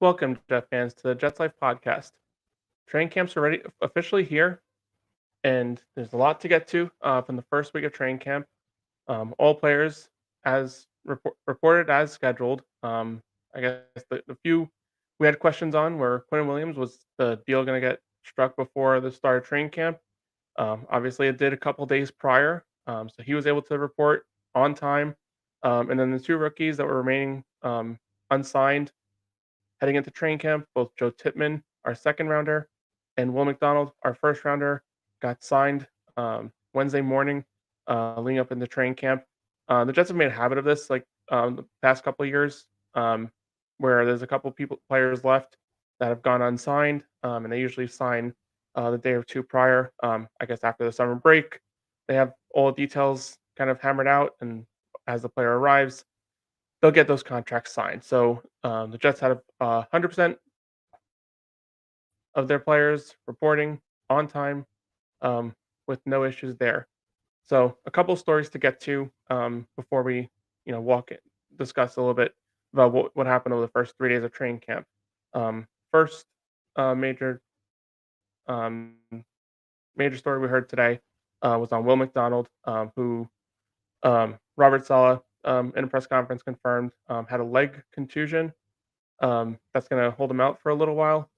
Welcome, Jet fans, to the Jets Life podcast. Training camps are ready officially here, and there's a lot to get to from the first week of training camp. All players, as reported as scheduled. I guess the few we had questions on were Quinn Williams, was the deal going to get struck before the start of training camp? Obviously, it did a couple days prior, so he was able to report on time. And then the two rookies that were remaining unsigned heading into training camp, both Joe Tippmann, our second rounder, and Will McDonald, our first rounder, got signed Wednesday morning, leading up into training camp. The Jets have made a habit of this, like the past couple of years, where there's a couple players left that have gone unsigned, and they usually sign the day or two prior. I guess after the summer break, they have all the details kind of hammered out, and as the player arrives, they'll get those contracts signed. So the Jets had 100% of their players reporting on time with no issues there. So a couple stories to get to before we discuss a little bit about what happened over the first 3 days of training camp. First major um, major story we heard today was on Will McDonald, who Robert Saleh in a press conference confirmed had a leg contusion. That's going to hold him out for a little while.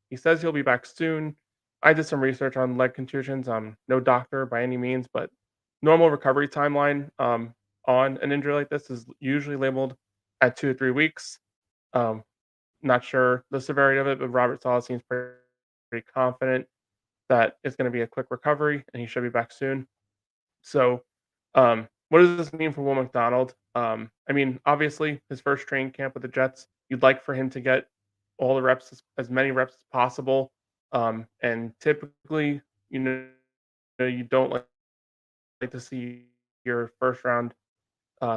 He says he'll be back soon. I did some research on leg contusions. I'm no doctor by any means, but normal recovery timeline on an injury like this is usually labeled at 2 to 3 weeks. Um, Not sure the severity of it, but Robert Saleh seems pretty confident that it's going to be a quick recovery and he should be back soon. So, what does this mean for Will McDonald? I mean, obviously, his first training camp with the Jets, you'd like for him to get all the reps, as many reps as possible. And typically, you don't like to see your first round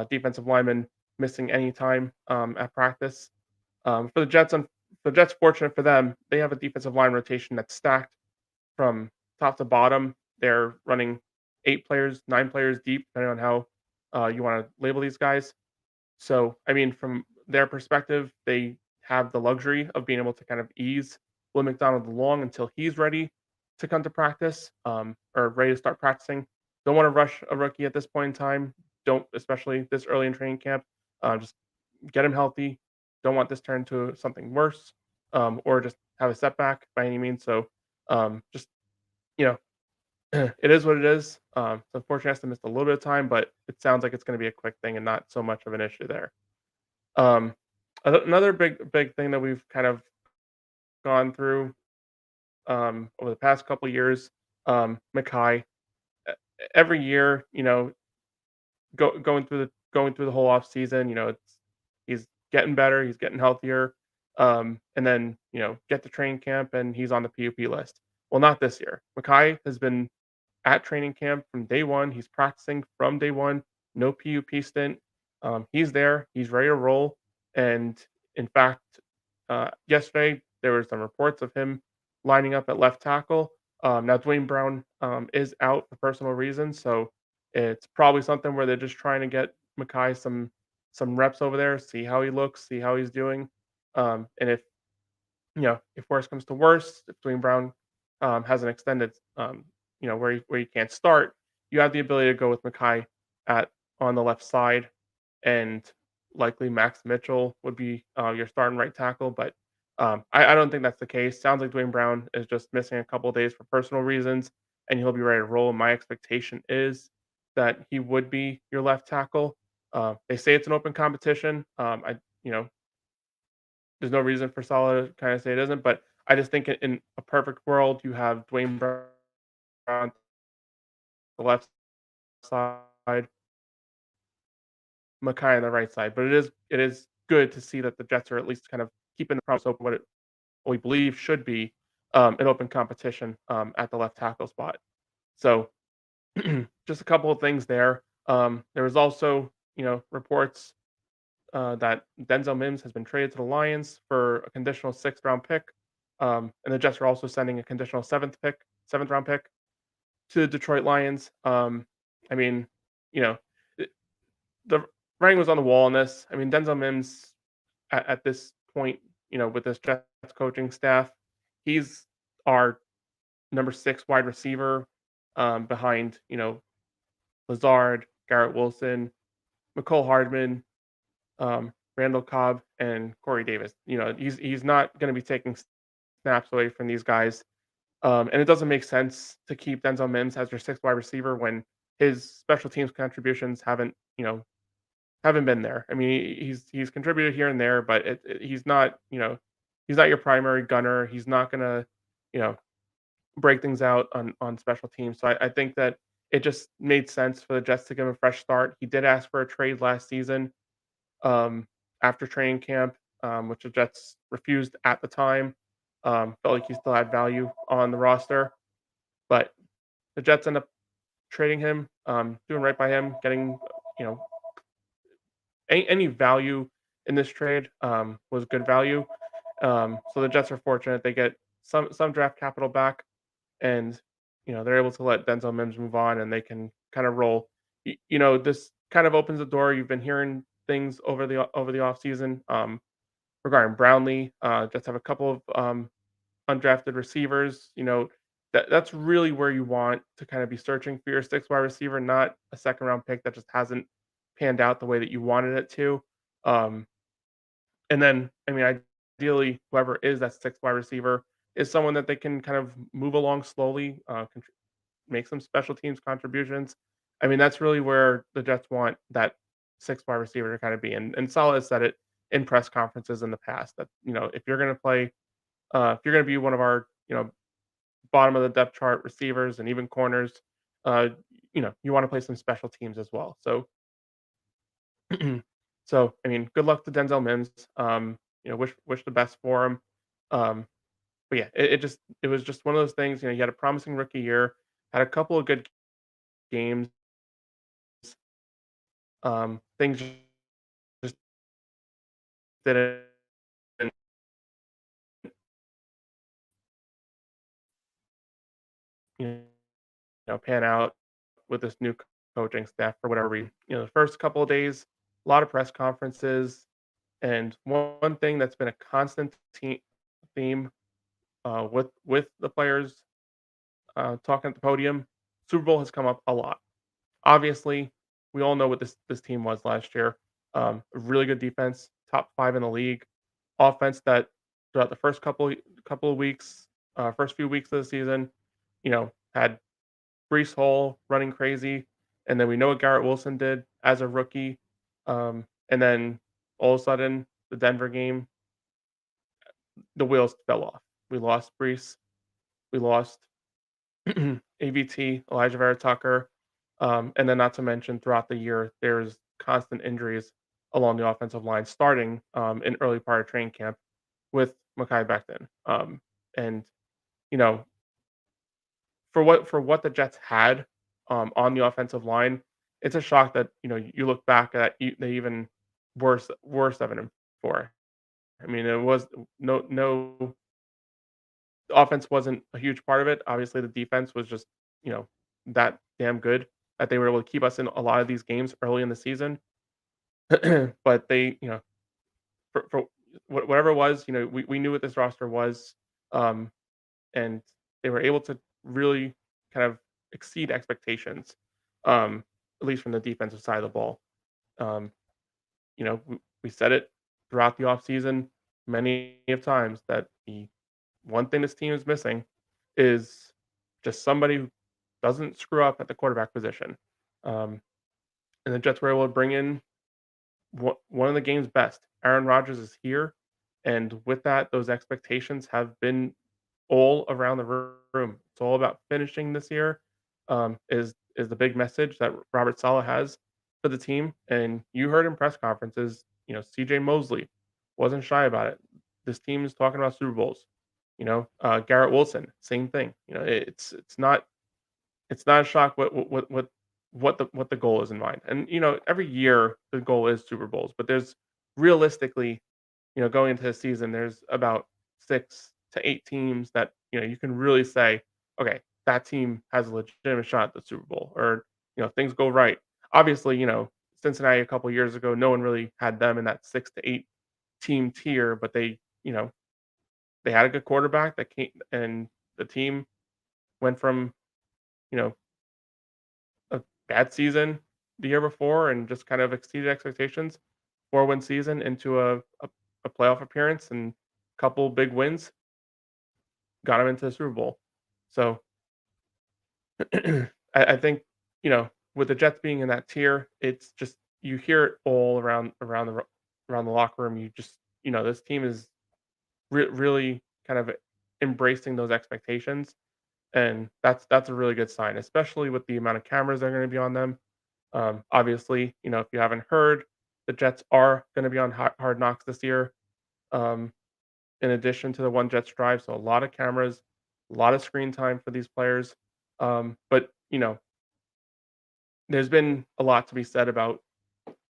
defensive lineman missing any time at practice. For the Jets, fortunate for them, they have a defensive line rotation that's stacked from top to bottom. They're running 8 players, 9 players deep, depending on how you want to label these guys. So, I mean, from their perspective, they have the luxury of being able to kind of ease Will McDonald along until he's ready to come to practice or ready to start practicing. Don't want to rush a rookie at this point in time. Don't, especially this early in training camp. Just get him healthy. Don't want this turn to something worse or just have a setback by any means. So, just you know, it is what it is. It's unfortunate has to miss a little bit of time, but it sounds like it's going to be a quick thing and not so much of an issue there. Um, Another big thing that we've kind of gone through over the past couple years, Mackay. e- Every year, going through the whole off season, he's getting better, he's getting healthier, and then get to training camp and he's on the PUP list. Well, not this year. Mackay has been at training camp from day one. He's practicing from day one. No PUP stint. He's there. He's ready to roll. And in fact, yesterday there were some reports of him lining up at left tackle. Now Dwayne Brown is out for personal reasons, so it's probably something where they're just trying to get Mackay some reps over there, see how he looks, see how he's doing, and if worse comes to worse, if Dwayne Brown has an extended, where he can't start, you have the ability to go with Mackay at on the left side, and likely Max Mitchell would be your starting right tackle. But I don't think that's the case. Sounds like Dwayne Brown is just missing a couple of days for personal reasons, and he'll be ready to roll. My expectation is that he would be your left tackle. They say it's an open competition. You know, there's no reason for Salah to kind of say it isn't, but I just think in a perfect world, you have Dwayne Brown on the left side, Mackay on the right side. But it is good to see that the Jets are at least kind of keeping the promise open what we believe should be an open competition at the left tackle spot. So just a couple of things there. There was also reports that Denzel Mims has been traded to the Lions for a conditional sixth-round pick, and the Jets are also sending a conditional seventh-round pick to the Detroit Lions. I mean, you know, it- the writing was on the wall on this. I mean, Denzel Mims at this point with this Jets coaching staff. He's our number 6 wide receiver, behind, Lazard, Garrett Wilson, McCole Hardman, Randall Cobb, and Corey Davis. He's not gonna be taking snaps away from these guys. And it doesn't make sense to keep Denzel Mims as your 6th wide receiver when his special teams contributions haven't been there. I mean, he's contributed here and there, but he's not your primary gunner. He's not gonna, you know, break things out on special teams. So I think that it just made sense for the Jets to give him a fresh start. He did ask for a trade last season, um, after training camp, which the Jets refused at the time. Felt like he still had value on the roster, but the Jets end up trading him, doing right by him, getting you know any value in this trade was good value. So the Jets are fortunate; they get some draft capital back, and they're able to let Denzel Mims move on, and they can kind of roll. This kind of opens the door. You've been hearing things over the offseason, regarding Brownlee. Jets have a couple of undrafted receivers. That's really where you want to kind of be searching for your 6th wide receiver, not a second round pick that just hasn't panned out the way that you wanted it to. Um, and then, I mean, ideally, whoever is that 6th wide receiver is someone that they can kind of move along slowly, make some special teams contributions. I mean, that's really where the Jets want that 6th wide receiver to kind of be. And Saleh has said it in press conferences in the past that if you're going to play, if you're going to be one of our bottom of the depth chart receivers and even corners, uh, you want to play some special teams as well. So so I mean, good luck to Denzel Mims. Wish the best for him. Um, but yeah, it was just one of those things. He had a promising rookie year, had a couple of good games. Things just didn't you pan out with this new coaching staff for whatever reason. The first couple of days, a lot of press conferences, and one thing that's been a constant theme, with the players talking at the podium, Super Bowl has come up a lot. Obviously, we all know what this team was last year. A really good defense, top 5 in the league, offense that throughout the couple of weeks, first few weeks of the season, had Brees Hall running crazy, and then we know what Garrett Wilson did as a rookie, and then all of a sudden, the Denver game, the wheels fell off. We lost Brees, we lost AVT, Elijah Vera Tucker, and then not to mention throughout the year, there's constant injuries along the offensive line, starting in early part of training camp with Mekhi Becton. And you know, for what the Jets had on the offensive line, it's a shock that you look back at they even worse of an for. I mean, it was no the offense wasn't a huge part of it. Obviously, the defense was just you know that damn good that they were able to keep us in a lot of these games early in the season. But they, for whatever it was, we knew what this roster was, um, and they were able to really kind of exceed expectations, at least from the defensive side of the ball. Um, we said it throughout the offseason many of times that the one thing this team is missing is just somebody who doesn't screw up at the quarterback position. Um, and the Jets were able to bring in one of the game's best. Aaron Rodgers is here, and with that, those expectations have been all around the room. It's all about finishing this year. Is the big message that Robert Saleh has for the team, and you heard in press conferences. C.J. Mosley wasn't shy about it. This team is talking about Super Bowls. Garrett Wilson, same thing. It's not a shock what the goal is in mind. And every year the goal is Super Bowls, but there's realistically, going into the season, there's about 6 to 8 teams that you can really say, okay, that team has a legitimate shot at the Super Bowl, or things go right. Obviously, Cincinnati a couple years ago, no one really had them in that 6 to 8 team tier, but they they had a good quarterback that came, and the team went from, you know, a bad season the year before and just kind of exceeded expectations, 4-win season into a playoff appearance and couple big wins, got them into the Super Bowl. So I think, with the Jets being in that tier, it's just you hear it all around the locker room. You just this team is really kind of embracing those expectations, and that's a really good sign, especially with the amount of cameras that are going to be on them. Obviously, if you haven't heard, the Jets are going to be on Hard Knocks this year. Um, in addition to the One Jets Drive, so a lot of cameras, a lot of screen time for these players. But there's been a lot to be said about,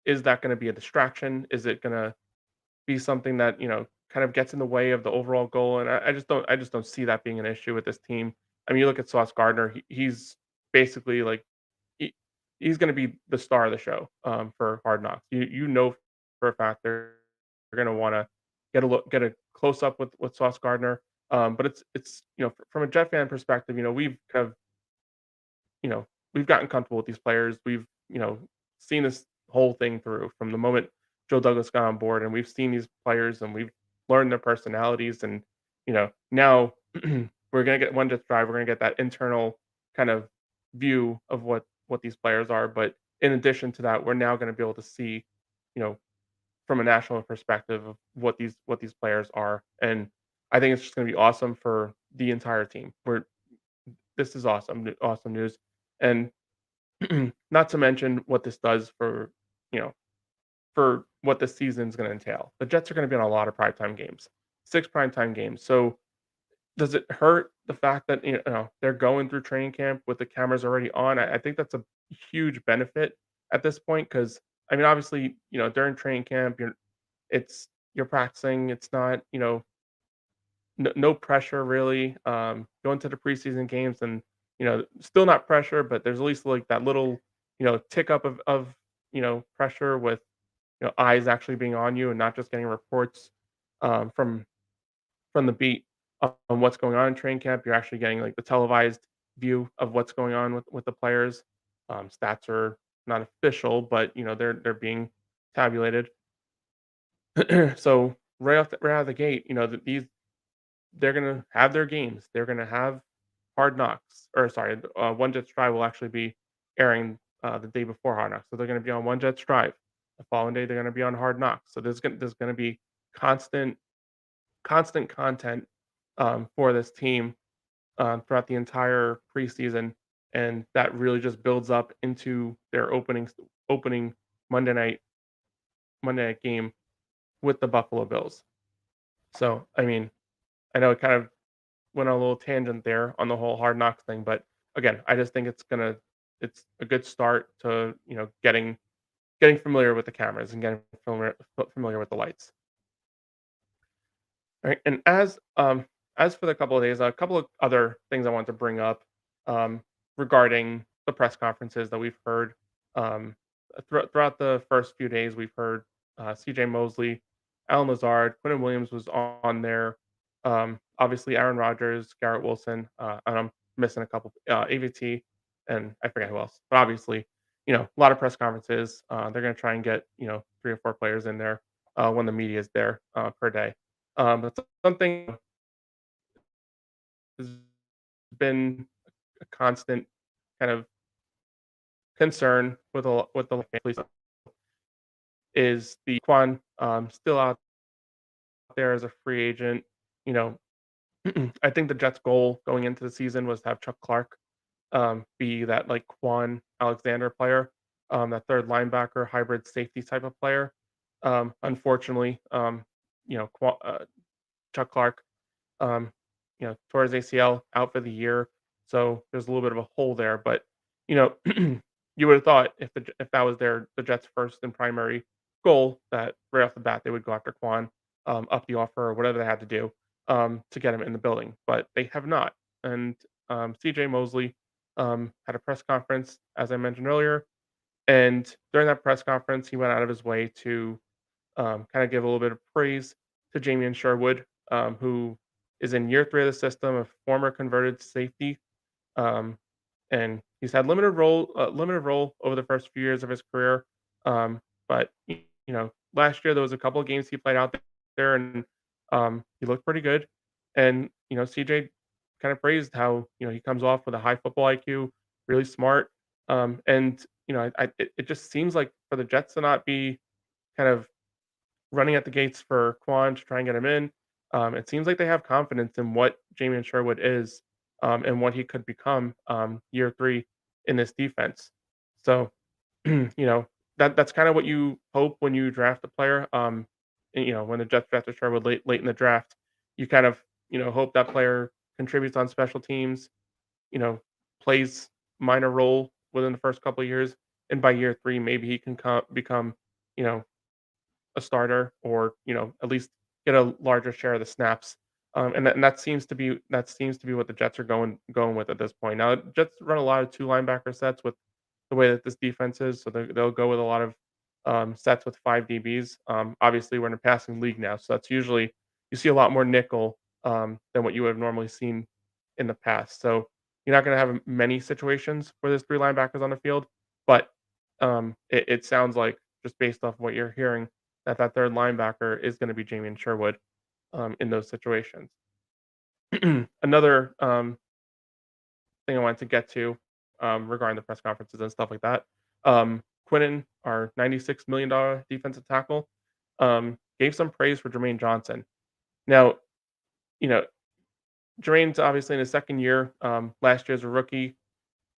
is that going to be a distraction? Is it going to be something that kind of gets in the way of the overall goal? And I just don't see that being an issue with this team. I mean, you look at Sauce Gardner; he's basically like he, he's going to be the star of the show for Hard Knocks. You know for a fact they're going to want to get a close up with Sauce Gardner. But it's from a Jet fan perspective, we've kind of you know, we've gotten comfortable with these players. We've, seen this whole thing through from the moment Joe Douglas got on board, and we've seen these players and we've learned their personalities. And, now we're gonna get one just drive. We're gonna get that internal kind of view of what these players are. But in addition to that, we're now gonna be able to see, you know, from a national perspective of what these players are. And I think it's just gonna be awesome for the entire team. This is awesome news. And not to mention what this does for, you know, for what the season's gonna entail. The Jets are gonna be on a lot of primetime games, 6 primetime games. So, does it hurt the fact that, they're going through training camp with the cameras already on? I think that's a huge benefit at this point because, I mean, obviously, during training camp, you're practicing. It's not, no pressure really, going to the preseason games and, still not pressure, but there's at least, like, that little, tick up of, pressure with, eyes actually being on you and not just getting reports, from the beat on what's going on in training camp. You're actually getting, like, the televised view of what's going on with the players. Stats are not official, but, they're being tabulated. So, right out of the gate, they're gonna have their games. They're gonna have Hard Knocks, or sorry, One Jets Drive will actually be airing, the day before Hard Knocks. So they're gonna be on One Jets Drive. The following day, they're gonna be on Hard Knocks. So there's gonna be constant constant content, for this team, throughout the entire preseason, and that really just builds up into their opening Monday night Monday night game with the Buffalo Bills. So, I mean, I know it kind of went on a little tangent there on the whole Hard Knocks thing, but again, I just think it's a good start to, getting familiar with the cameras and getting familiar with the lights. Right, and as for the couple of days, a couple of other things I want to bring up, um, regarding the press conferences that we've heard, throughout the first few days. We've heard, CJ Mosley, Alan Lazard, Quentin Williams was on there, obviously Aaron Rodgers, Garrett Wilson, and I'm missing a couple, AVT, and I forget who else. But obviously, a lot of press conferences. They're going to try and get 3 or 4 players in there, when the media is there, per day. That's something has been a constant kind of concern with the families, is the Quan, still out there as a free agent. You know, I think the Jets' goal going into the season was to have Chuck Clark, be that like Quan Alexander player, that third linebacker hybrid safety type of player. Unfortunately, Chuck Clark, um, tore his ACL, out for the year, so there's a little bit of a hole there. But you know, you would have thought if that was the Jets' first and primary goal, that right off the bat they would go after Quan, up the offer or whatever they had to do, to get him in the building, but they have not. And CJ Mosley, had a press conference, as I mentioned earlier, and during that press conference, he went out of his way to, kind of give a little bit of praise to Jamie and Sherwood, who is in year 3 of the system, a former converted safety, um, and he's had limited role over the first few years of his career. But last year there was a couple of games he played out there, and he looked pretty good. And CJ kind of praised how he comes off with a high football IQ, really smart. And it just seems like for the Jets to not be kind of running at the gates for Quan to try and get him in. It seems like they have confidence in what Jamie Sherwood is, and what he could become year 3 in this defense. So, that's kind of what you hope when you draft a player. And, when the Jets drafted Sherwood late in the draft, you kind of hope that player contributes on special teams, you know, plays minor role within the first couple of years, and by year 3, maybe he can become you know a starter, or at least get a larger share of the snaps. And that seems to be what the Jets are going with at this point. Now, Jets run a lot of two linebacker sets with the way that this defense is, so they'll go with a lot of sets with 5 DBs. Obviously, we're in a passing league now, so that's usually you see a lot more nickel than what you would have normally seen in the past. So you're not going to have many situations where there's 3 linebackers on the field, but it sounds like, just based off what you're hearing, that third linebacker is going to be Jamie Sherwood in those situations. Another thing I wanted to get to regarding the press conferences and stuff like that. Quinnen, our $96 million defensive tackle, gave some praise for Jermaine Johnson. Now, you know, Jermaine's obviously in his second year. Last year as a rookie,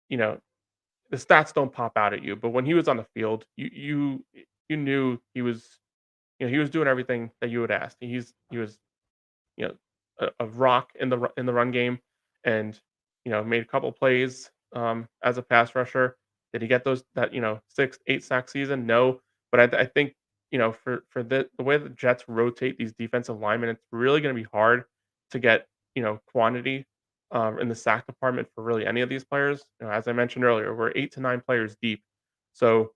you know, the stats don't pop out at you, but when he was on the field, you knew he was doing everything that you would ask. He was you know, a rock in the run game, and made a couple plays as a pass rusher. Did he get those that 6, 8 sack season? No, but I think for the way the Jets rotate these defensive linemen, it's really going to be hard to get quantity in the sack department for really any of these players. As I mentioned earlier, we're 8 to 9 players deep, so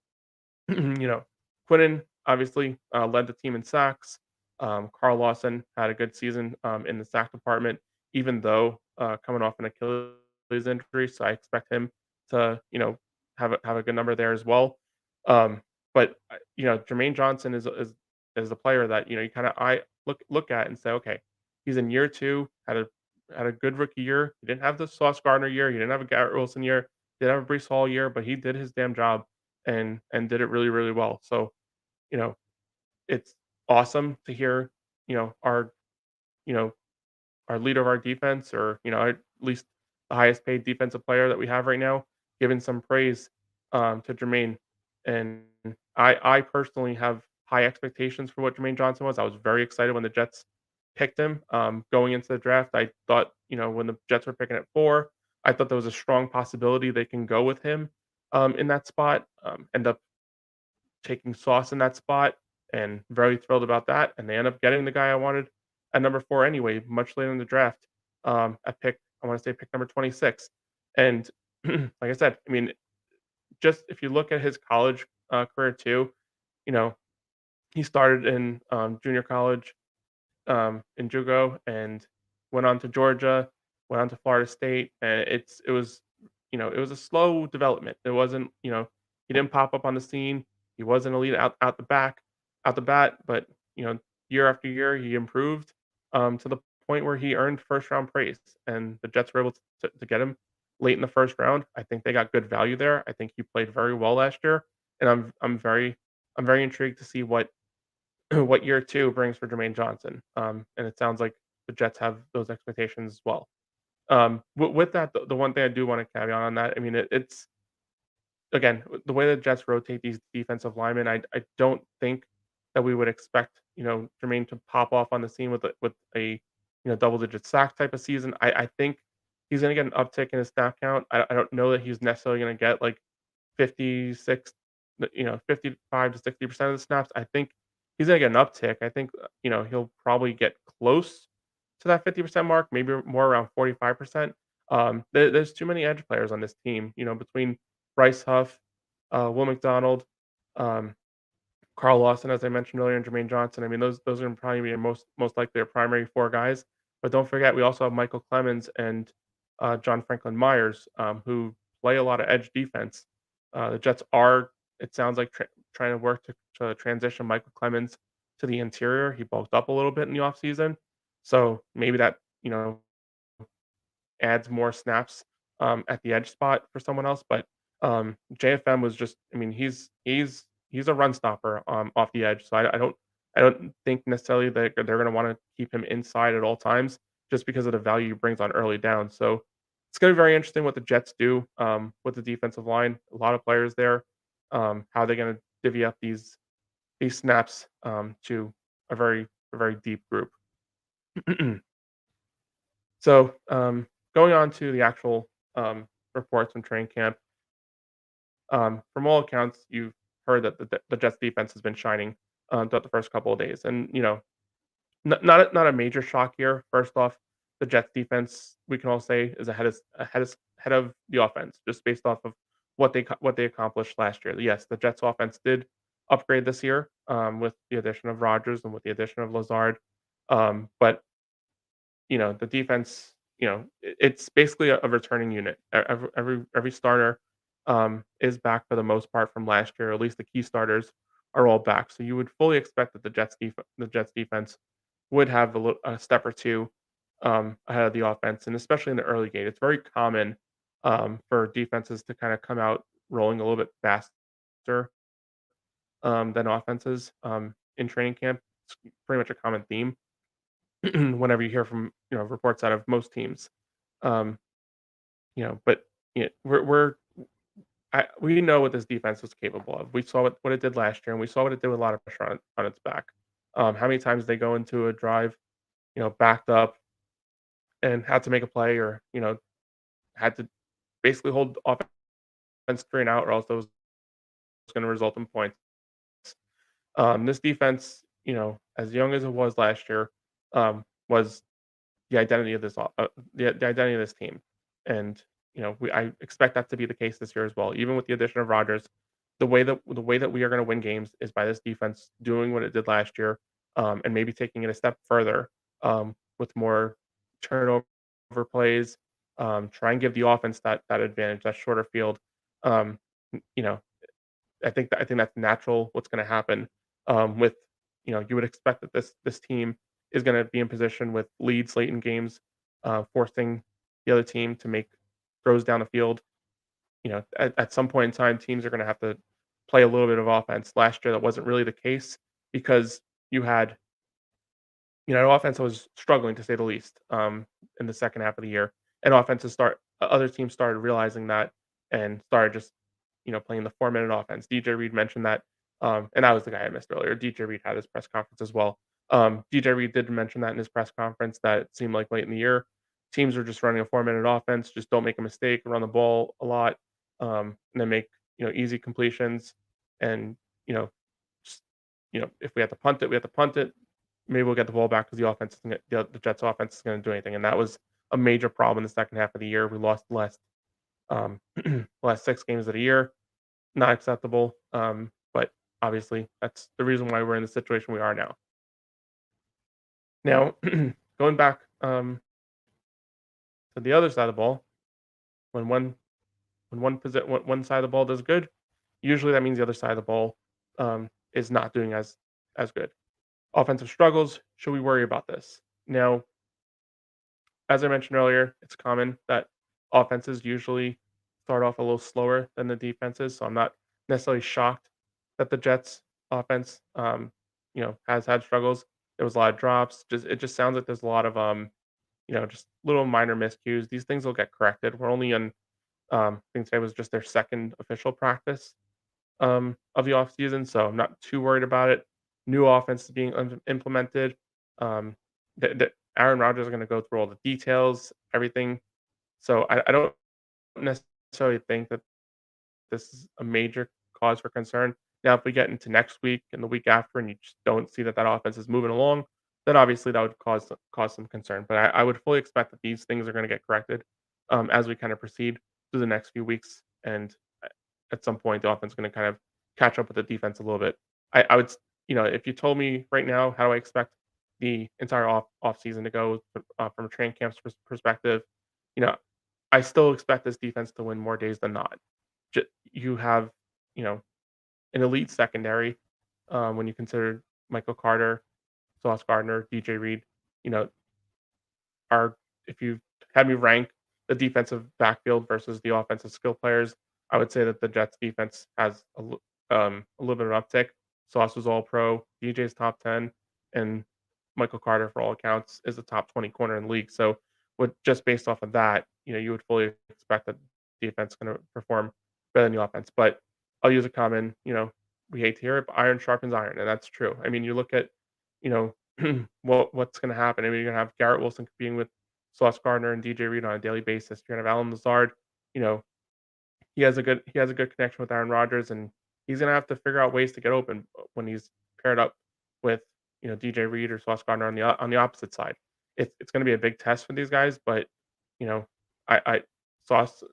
you know, Quinnen obviously led the team in sacks. Carl Lawson had a good season in the sack department, even though coming off an Achilles injury. So I expect him to, have a good number there as well. But Jermaine Johnson is the player that you kind of I look at and say, okay, he's in year 2, had a good rookie year. He didn't have the Sauce Gardner year. He didn't have a Garrett Wilson year. He didn't have a Brees Hall year, but he did his damn job and did it really, really well. So, you know, it's awesome to hear, our you know, our leader of our defense, or, at least the highest paid defensive player that we have right now, giving some praise to Jermaine. And I personally have high expectations for what Jermaine Johnson was. I was very excited when the Jets picked him going into the draft. I thought, when the Jets were picking at 4, I thought there was a strong possibility they can go with him in that spot. End up taking Sauce in that spot, and very thrilled about that. And they end up getting the guy I wanted at number 4 anyway, much later in the draft. I want to say pick number 26. And like I said, I mean, just if you look at his college career too, you know, he started in junior college in JUCO, and went on to Georgia, went on to Florida State, and it was a slow development. It wasn't, he didn't pop up on the scene. He wasn't elite out the bat, but year after year he improved to the point where he earned first round praise, and the Jets were able to get him late in the first round. I think they got good value there. I think he played very well last year, and I'm very intrigued to see what what year 2 brings for Jermaine Johnson. And it sounds like the Jets have those expectations as well. With that, the one thing I do want to caveat on that, I mean, it's again the way the Jets rotate these defensive linemen. I don't think that we would expect Jermaine to pop off on the scene with a double digit sack type of season. I think he's going to get an uptick in his snap count. I don't know that he's necessarily going to get like 56, 55 to 60% of the snaps. I think he's gonna get an uptick. I think, he'll probably get close to that 50% mark, maybe more around 45%. There's too many edge players on this team, between Bryce Huff, Will McDonald, um, Carl Lawson, as I mentioned earlier, and Jermaine Johnson. I mean, those are probably your most likely our primary 4 guys. But don't forget, we also have Michael Clemens and, John Franklin Myers, who play a lot of edge defense. The Jets are, it sounds like, trying to work to transition Michael Clemens to the interior. He bulked up a little bit in the offseason, so maybe that, adds more snaps, at the edge spot for someone else, but, JFM was just, I mean, he's a run stopper, off the edge, so I don't think necessarily that they're gonna wanna keep him inside at all times just because of the value he brings on early down, so it's gonna be very interesting what the Jets do, with the defensive line. A lot of players there, how they're gonna divvy up these snaps, to a very deep group. So, going on to the actual, reports from training camp, from all accounts, you've heard that the Jets defense has been shining, throughout the first couple of days, and not a major shock here. First off, the Jets defense we can all say is ahead of the offense, just based off of what they accomplished last year. Yes, the Jets offense did upgrade this year, with the addition of Rodgers and with the addition of Lazard, but the defense, it's basically a returning unit. Every starter, is back for the most part from last year. At least the key starters are all back. So you would fully expect that the Jets defense would have a step or two, ahead of the offense, and especially in the early game. It's very common, for defenses to kind of come out rolling a little bit faster, than offenses, in training camp. It's pretty much a common theme. Whenever you hear from reports out of most teams, um, but we're we know what this defense was capable of. We saw what it did last year, and we saw what it did with a lot of pressure on its back. How many times they go into a drive, backed up and had to make a play, or had to basically hold offense 3 and out, or else that was going to result in points. This defense, as young as it was last year, was the identity of the identity of this team. And I expect that to be the case this year as well. Even with the addition of Rodgers, the way that we are going to win games is by this defense doing what it did last year, and maybe taking it a step further, with more turnover plays. Try and give the offense that advantage, that shorter field. Um, you know, I think that's natural. What's going to happen, with you would expect that this team is going to be in position with leads late in games, forcing the other team to make throws down the field. At some point in time, teams are going to have to play a little bit of offense. Last year, that wasn't really the case because you had an offense that was struggling to say the least, in the second half of the year, and other teams started realizing that and started just playing the 4 minute offense. DJ Reed mentioned that, and that was the guy I missed earlier. DJ Reed had his press conference as well. DJ Reed did mention that in his press conference that it seemed like late in the year, teams were just running a 4 minute offense. Just don't make a mistake, run the ball a lot, and then make easy completions, and you know, just, if we have to punt it, we have to punt it. Maybe we'll get the ball back because the Jets offense is going to do anything, and that was a major problem in the second half of the year. We lost the last 6 games of the year. Not acceptable, but obviously that's the reason why we're in the situation we are now. Now, going back, to the other side of the ball, when one side of the ball does good, usually that means the other side of the ball, is not doing as good. Offensive struggles, should we worry about this? Now, as I mentioned earlier, it's common that offenses usually start off a little slower than the defenses, so I'm not necessarily shocked that the Jets offense, has had struggles. There was a lot of drops. It just sounds like there's a lot of just little minor miscues. These things will get corrected. We're only in I think today was just their second official practice, of the offseason, so I'm not too worried about it. New offense is being implemented. Um, the Aaron Rodgers is going to go through all the details, everything. So I don't necessarily think that this is a major cause for concern. Now, if we get into next week and the week after, and you just don't see that offense is moving along, then obviously that would cause some concern. But I would fully expect that these things are going to get corrected, as we kind of proceed through the next few weeks, and at some point the offense is going to kind of catch up with the defense a little bit. I would, if you told me right now how do I expect the entire off season to go from a training camp's perspective, you know, I still expect this defense to win more days than not. You have, you know, an elite secondary when you consider Michael Carter, Sauce Gardner, DJ Reed. You know, are if you had me rank the defensive backfield versus the offensive skill players, I would say that the Jets defense has a little bit of uptick. Sauce was all pro, DJ's top 10, and Michael Carter, for all accounts, is a top 20 corner in the league. So, with just based off of that, you would fully expect that the defense is going to perform better than the offense. But I'll use a common, we hate to hear it, but iron sharpens iron, and that's true. I mean, you look at, you know, what's going to happen. I mean, you're going to have Garrett Wilson competing with Sauce Gardner and DJ Reed on a daily basis. You're going to have Alan Lazard. You know, he has a good connection with Aaron Rodgers, and he's going to have to figure out ways to get open when he's paired up with DJ Reed or Sauce Gardner on the opposite side. It's going to be a big test for these guys, but you know, I Sauce.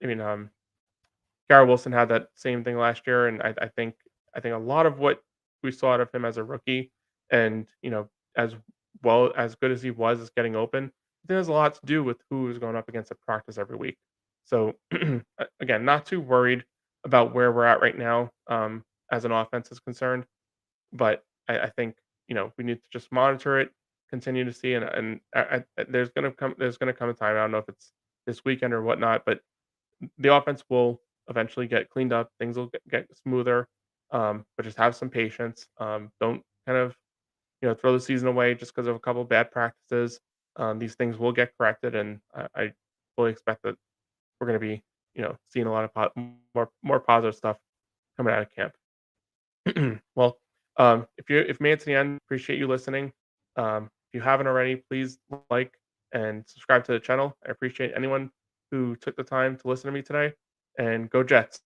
I mean, Garrett Wilson had that same thing last year, and I think a lot of what we saw out of him as a rookie, and as well as good as he was as getting open, I think has a lot to do with who is going up against at practice every week. So again, not too worried about where we're at right now as an offense is concerned, but I think we need to just monitor it, continue to see, and there's gonna come a time. I don't know if it's this weekend or whatnot, but the offense will eventually get cleaned up. Things will get smoother, but just have some patience. Don't kind of throw the season away just because of a couple bad practices. These things will get corrected, and I fully expect that we're going to be seeing a lot of more positive stuff coming out of camp. Well, if you made it to the end, appreciate you listening. If you haven't already, please like and subscribe to the channel. I appreciate anyone who took the time to listen to me today. And go Jets.